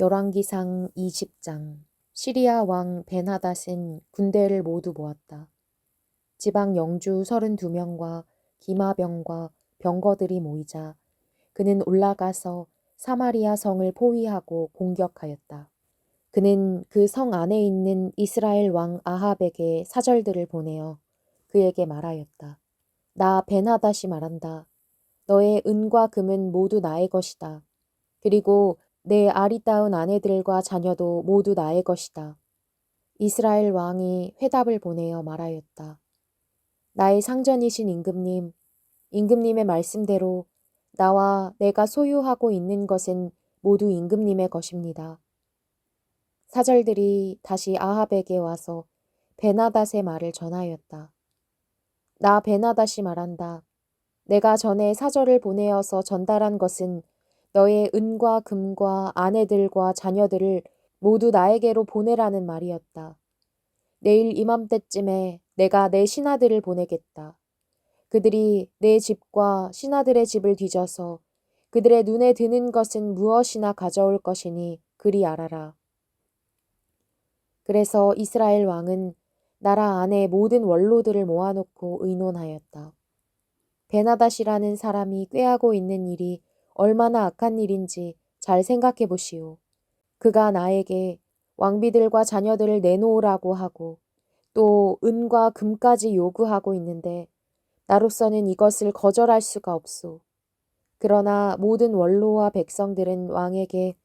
열왕기상 20장. 시리아 왕 벤하닷은 군대를 모두 모았다. 지방 영주 32명과 기마병과 병거들이 모이자 그는 올라가서 사마리아 성을 포위하고 공격하였다. 그는 그 성 안에 있는 이스라엘 왕 아합에게 사절들을 보내어 그에게 말하였다. 나 벤하닷이 말한다. 너의 은과 금은 모두 나의 것이다. 그리고 내 아리따운 아내들과 자녀도 모두 나의 것이다. 이스라엘 왕이 회답을 보내어 말하였다. 나의 상전이신 임금님, 임금님의 말씀대로 나와 내가 소유하고 있는 것은 모두 임금님의 것입니다. 사절들이 다시 아합에게 와서 베나닷의 말을 전하였다. 나 베나닷이 말한다. 내가 전에 사절을 보내어서 전달한 것은 너의 은과 금과 아내들과 자녀들을 모두 나에게로 보내라는 말이었다. 내일 이맘때쯤에 내가 내 신하들을 보내겠다. 그들이 내 집과 신하들의 집을 뒤져서 그들의 눈에 드는 것은 무엇이나 가져올 것이니 그리 알아라. 그래서 이스라엘 왕은 나라 안에 모든 원로들을 모아놓고 의논하였다. 베나닷이라는 사람이 꾀하고 있는 일이 얼마나 악한 일인지 잘 생각해 보시오. 그가 나에게 왕비들과 자녀들을 내놓으라고 하고 또 은과 금까지 요구하고 있는데 나로서는 이것을 거절할 수가 없소. 그러나 모든 원로와 백성들은 왕에게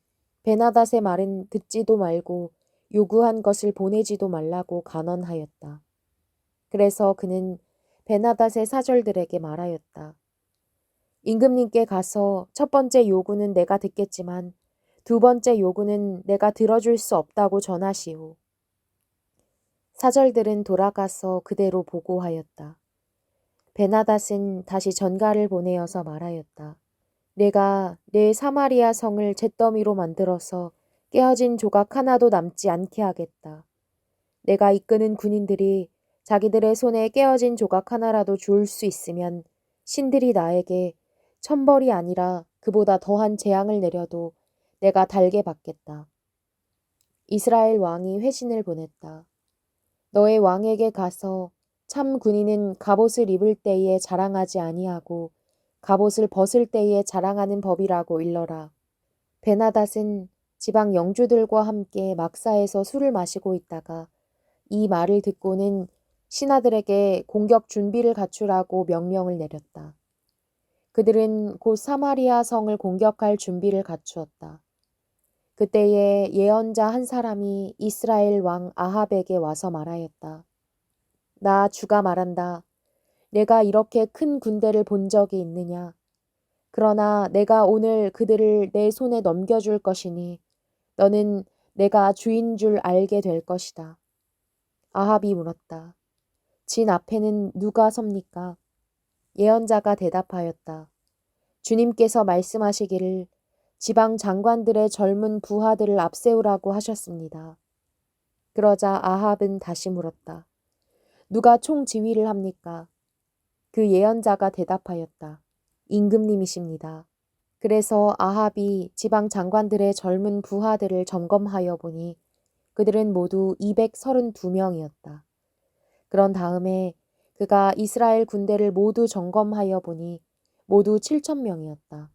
베나닷의 말은 듣지도 말고 요구한 것을 보내지도 말라고 간언하였다. 그래서 그는 베나닷의 사절들에게 말하였다. 임금님께 가서 첫 번째 요구는 내가 듣겠지만 두 번째 요구는 내가 들어줄 수 없다고 전하시오. 사절들은 돌아가서 그대로 보고하였다. 베나닷은 다시 전가를 보내어서 말하였다. 내가 내 사마리아 성을 잿더미로 만들어서 깨어진 조각 하나도 남지 않게 하겠다. 내가 이끄는 군인들이 자기들의 손에 깨어진 조각 하나라도 주울 수 있으면 신들이 나에게 천벌이 아니라 그보다 더한 재앙을 내려도 내가 달게 받겠다. 이스라엘 왕이 회신을 보냈다. 너의 왕에게 가서 참 군인은 갑옷을 입을 때에 자랑하지 아니하고 갑옷을 벗을 때에 자랑하는 법이라고 일러라. 베나닷은 지방 영주들과 함께 막사에서 술을 마시고 있다가 이 말을 듣고는 신하들에게 공격 준비를 갖추라고 명령을 내렸다. 그들은 곧 사마리아 성을 공격할 준비를 갖추었다. 그때에 예언자 한 사람이 이스라엘 왕 아합에게 와서 말하였다. 나 주가 말한다. 내가 이렇게 큰 군대를 본 적이 있느냐. 그러나 내가 오늘 그들을 내 손에 넘겨줄 것이니 너는 내가 주인 줄 알게 될 것이다. 아합이 물었다. 진 앞에는 누가 섭니까? 예언자가 대답하였다. 주님께서 말씀하시기를 지방 장관들의 젊은 부하들을 앞세우라고 하셨습니다. 그러자 아합은 다시 물었다. 누가 총지휘를 합니까? 그 예언자가 대답하였다. 임금님이십니다. 그래서 아합이 지방 장관들의 젊은 부하들을 점검하여 보니 그들은 모두 232명이었다. 그런 다음에 그가 이스라엘 군대를 모두 점검하여 보니 모두 7,000명이었다.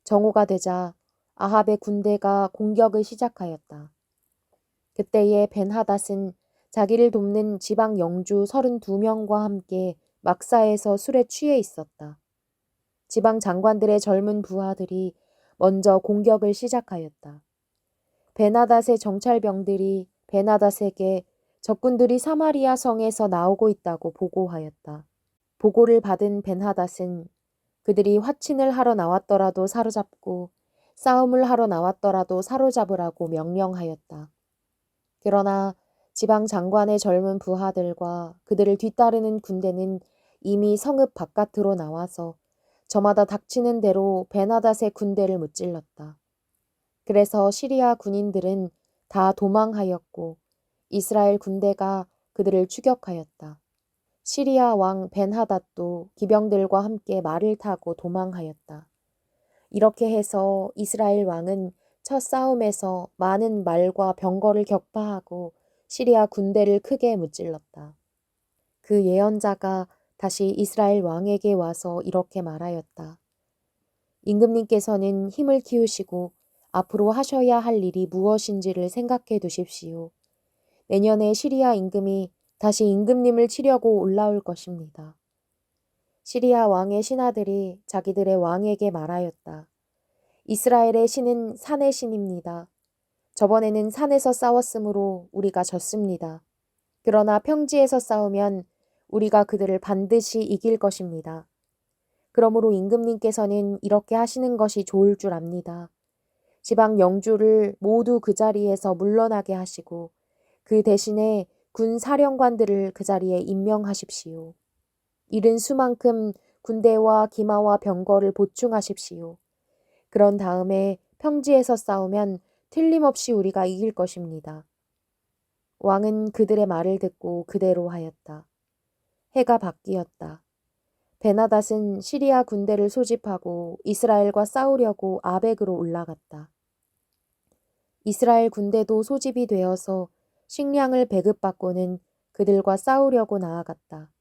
정오가 되자 아합의 군대가 공격을 시작하였다. 그때에 벤하닷은 자기를 돕는 지방 영주 32명과 함께 막사에서 술에 취해 있었다. 지방 장관들의 젊은 부하들이 먼저 공격을 시작하였다. 벤하닷의 정찰병들이 벤하닷에게 적군들이 사마리아 성에서 나오고 있다고 보고하였다. 보고를 받은 벤하닷은 그들이 화친을 하러 나왔더라도 사로잡고 싸움을 하러 나왔더라도 사로잡으라고 명령하였다. 그러나 지방 장관의 젊은 부하들과 그들을 뒤따르는 군대는 이미 성읍 바깥으로 나와서 저마다 닥치는 대로 벤하닷의 군대를 무찔렀다. 그래서 시리아 군인들은 다 도망하였고 이스라엘 군대가 그들을 추격하였다. 시리아 왕 벤하닷도 기병들과 함께 말을 타고 도망하였다. 이렇게 해서 이스라엘 왕은 첫 싸움에서 많은 말과 병거를 격파하고 시리아 군대를 크게 무찔렀다. 그 예언자가 다시 이스라엘 왕에게 와서 이렇게 말하였다. 임금님께서는 힘을 키우시고 앞으로 하셔야 할 일이 무엇인지를 생각해 두십시오. 내년에 시리아 임금이 다시 임금님을 치려고 올라올 것입니다. 시리아 왕의 신하들이 자기들의 왕에게 말하였다. 이스라엘의 신은 산의 신입니다. 저번에는 산에서 싸웠으므로 우리가 졌습니다. 그러나 평지에서 싸우면 우리가 그들을 반드시 이길 것입니다. 그러므로 임금님께서는 이렇게 하시는 것이 좋을 줄 압니다. 지방 영주를 모두 그 자리에서 물러나게 하시고 그 대신에 군 사령관들을 그 자리에 임명하십시오. 이른 수만큼 군대와 기마와 병거를 보충하십시오. 그런 다음에 평지에서 싸우면 틀림없이 우리가 이길 것입니다. 왕은 그들의 말을 듣고 그대로 하였다. 해가 바뀌었다. 베나닷은 시리아 군대를 소집하고 이스라엘과 싸우려고 아벡으로 올라갔다. 이스라엘 군대도 소집이 되어서 식량을 배급받고는 그들과 싸우려고 나아갔다.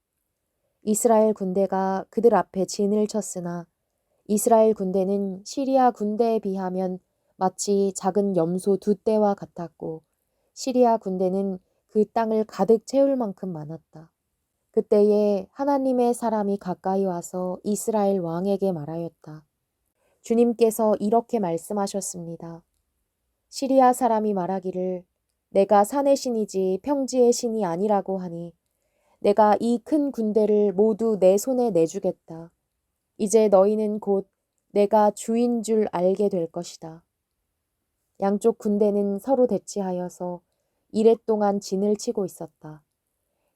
이스라엘 군대가 그들 앞에 진을 쳤으나 이스라엘 군대는 시리아 군대에 비하면 마치 작은 염소 2떼와 같았고 시리아 군대는 그 땅을 가득 채울 만큼 많았다. 그때에 하나님의 사람이 가까이 와서 이스라엘 왕에게 말하였다. 주님께서 이렇게 말씀하셨습니다. 시리아 사람이 말하기를 내가 산의 신이지 평지의 신이 아니라고 하니 내가 이 큰 군대를 모두 내 손에 내주겠다. 이제 너희는 곧 내가 주인 줄 알게 될 것이다. 양쪽 군대는 서로 대치하여서 이랫 동안 진을 치고 있었다.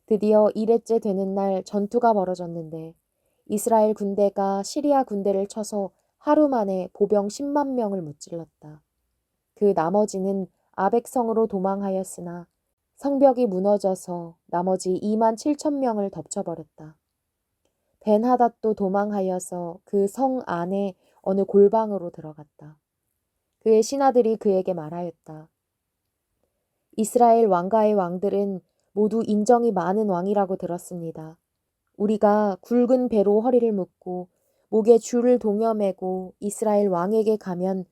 드디어 이렛째 되는 날 전투가 벌어졌는데 이스라엘 군대가 시리아 군대를 쳐서 하루 만에 보병 10만 명을 무찔렀다. 그 나머지는 아벡성으로 도망하였으나 성벽이 무너져서 나머지 2만 7천 명을 덮쳐버렸다. 벤하닷도 도망하여서 그 성 안에 어느 골방으로 들어갔다. 그의 신하들이 그에게 말하였다. 이스라엘 왕가의 왕들은 모두 인정이 많은 왕이라고 들었습니다. 우리가 굵은 배로 허리를 묶고 목에 줄을 동여매고 이스라엘 왕에게 가면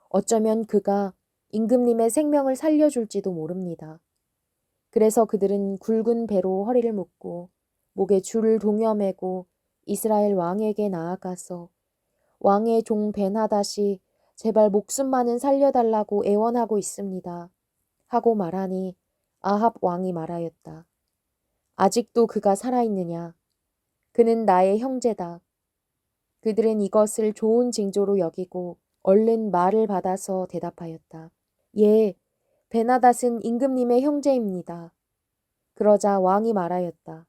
어쩌면 그가 임금님의 생명을 살려줄지도 모릅니다. 그래서 그들은 굵은 배로 허리를 묶고 목에 줄을 동여매고 이스라엘 왕에게 나아가서 왕의 종 벤하닷이 제발 목숨만은 살려달라고 애원하고 있습니다. 하고 말하니 아합 왕이 말하였다. 아직도 그가 살아있느냐? 그는 나의 형제다. 그들은 이것을 좋은 징조로 여기고 얼른 말을 받아서 대답하였다. 예, 베나닷은 임금님의 형제입니다. 그러자 왕이 말하였다.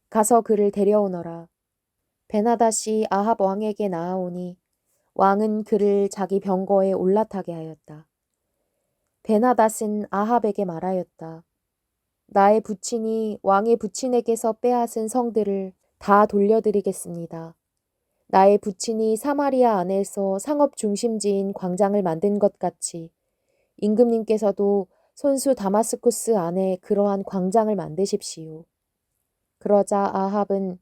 가서 그를 데려오너라. 베나닷이 아합 왕에게 나아오니 왕은 그를 자기 병거에 올라타게 하였다. 베나닷은 아합에게 말하였다. 나의 부친이 왕의 부친에게서 빼앗은 성들을 다 돌려드리겠습니다. 나의 부친이 사마리아 안에서 상업 중심지인 광장을 만든 것 같이 임금님께서도 손수 다마스쿠스 안에 그러한 광장을 만드십시오. 그러자 아합은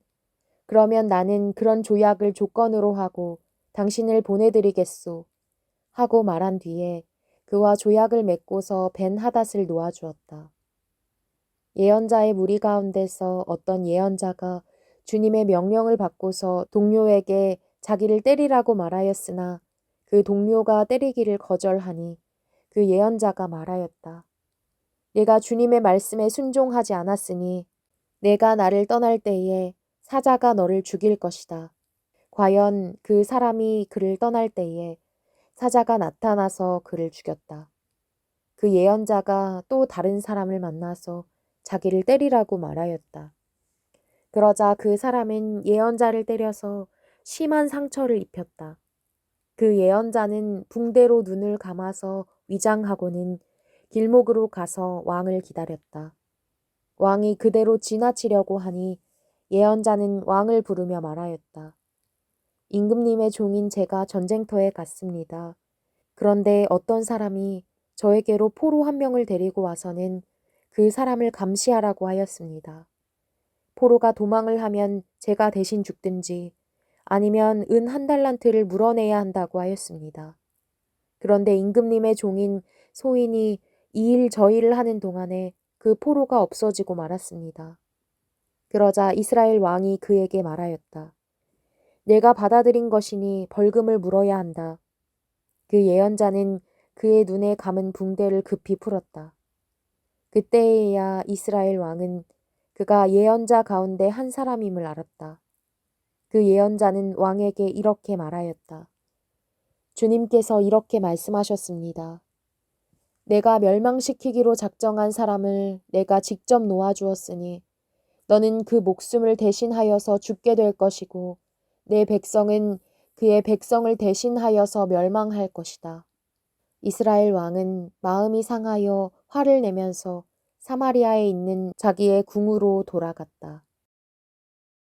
그러면 나는 그런 조약을 조건으로 하고 당신을 보내드리겠소 하고 말한 뒤에 그와 조약을 맺고서 벤하닷을 놓아주었다. 예언자의 무리 가운데서 어떤 예언자가 주님의 명령을 받고서 동료에게 자기를 때리라고 말하였으나 그 동료가 때리기를 거절하니 그 예언자가 말하였다. 내가 주님의 말씀에 순종하지 않았으니 내가 나를 떠날 때에 사자가 너를 죽일 것이다. 과연 그 사람이 그를 떠날 때에 사자가 나타나서 그를 죽였다. 그 예언자가 또 다른 사람을 만나서 자기를 때리라고 말하였다. 그러자 그 사람은 예언자를 때려서 심한 상처를 입혔다. 그 예언자는 붕대로 눈을 감아서 위장하고는 길목으로 가서 왕을 기다렸다. 왕이 그대로 지나치려고 하니 예언자는 왕을 부르며 말하였다. 임금님의 종인 제가 전쟁터에 갔습니다. 그런데 어떤 사람이 저에게로 포로 한 명을 데리고 와서는 그 사람을 감시하라고 하였습니다. 포로가 도망을 하면 제가 대신 죽든지 아니면 은 1달란트를 물어내야 한다고 하였습니다. 그런데 임금님의 종인 소인이 이 일 저 일을 하는 동안에 그 포로가 없어지고 말았습니다. 그러자 이스라엘 왕이 그에게 말하였다. 내가 받아들인 것이니 벌금을 물어야 한다. 그 예언자는 그의 눈에 감은 붕대를 급히 풀었다. 그때에야 이스라엘 왕은 그가 예언자 가운데 한 사람임을 알았다. 그 예언자는 왕에게 이렇게 말하였다. 주님께서 이렇게 말씀하셨습니다. 내가 멸망시키기로 작정한 사람을 내가 직접 놓아주었으니 너는 그 목숨을 대신하여서 죽게 될 것이고 내 백성은 그의 백성을 대신하여서 멸망할 것이다. 이스라엘 왕은 마음이 상하여 화를 내면서 사마리아에 있는 자기의 궁으로 돌아갔다.